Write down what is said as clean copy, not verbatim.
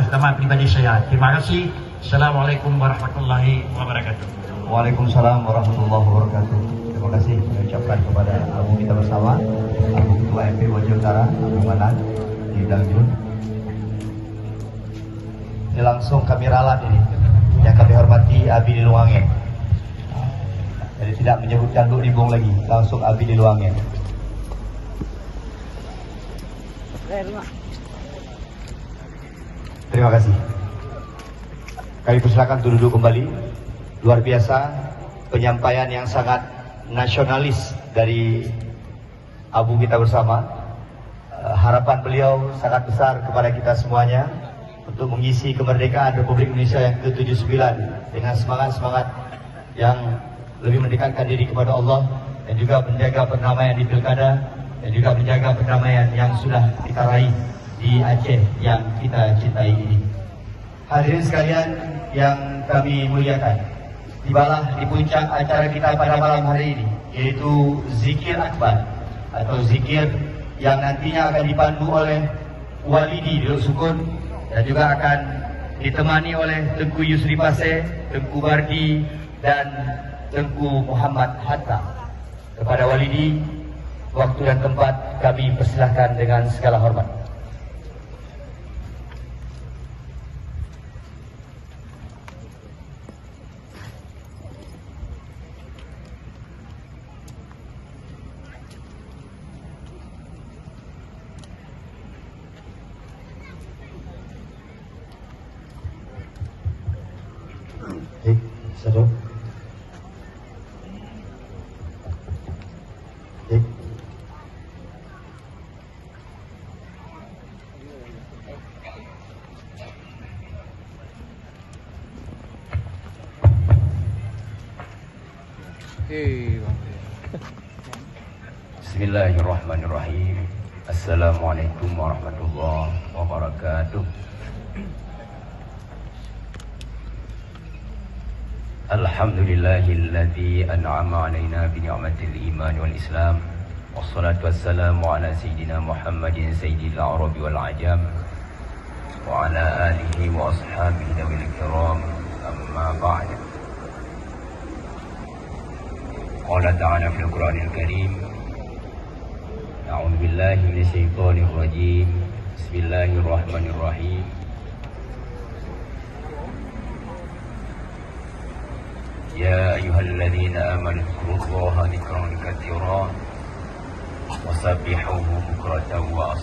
terutama pribadi saya. Terima kasih. Assalamualaikum warahmatullahi wabarakatuh. Waalaikumsalam warahmatullahi wabarakatuh. Terima kasih saya ucapkan kepada Abu kita bersama, Abu Ketua MP Wajah Utara, Abu Manan di Daljun. Ini langsung kami ralat ini, yang kami hormati Abi di Luangin. Jadi tidak menyebutkan Duk Dibung lagi, langsung Abi di Luangin. Terima kasih. Kami persilakan duduk kembali. Luar biasa penyampaian yang sangat nasionalis dari Abu kita bersama. Harapan beliau sangat besar kepada kita semuanya untuk mengisi kemerdekaan Republik Indonesia yang ke-79 dengan semangat-semangat yang lebih mendekatkan diri kepada Allah dan juga menjaga perdamaian di pilkada dan juga menjaga perdamaian yang sudah kita raih di Aceh yang kita cintai ini. Hadirin sekalian yang kami muliakan, tibalah di puncak acara kita pada malam hari ini, yaitu Zikir Akbar atau zikir yang nantinya akan dipandu oleh Walidi Duk Sukun dan juga akan ditemani oleh Tengku Yusri Paseh, Tengku Bardi dan Tengku Muhammad Hatta. Kepada Walidi, waktu dan tempat kami persilahkan dengan segala hormat. Satu. Bismillahirrahmanirrahim. Assalamualaikum warahmatullahi wabarakatuh. Alhamdulillahilladzi an'ama alaina bi ni'matil iman wal islam. Wassalatu wassalamu ala sayyidina Muhammadin sayyidil a'rabi wal ajam wa ala alihi wa ashabihi dawil kiram. Amma ba'd. Qala ta'ala fil Qur'anil Karim. A'udzu billahi minasy syaithanir rajim. Bismillahirrahmanirrahim. يا أيها الذين آمنوا اذكروا الله ذكرا كثيرا وسبحوه بكرة وأصيلا.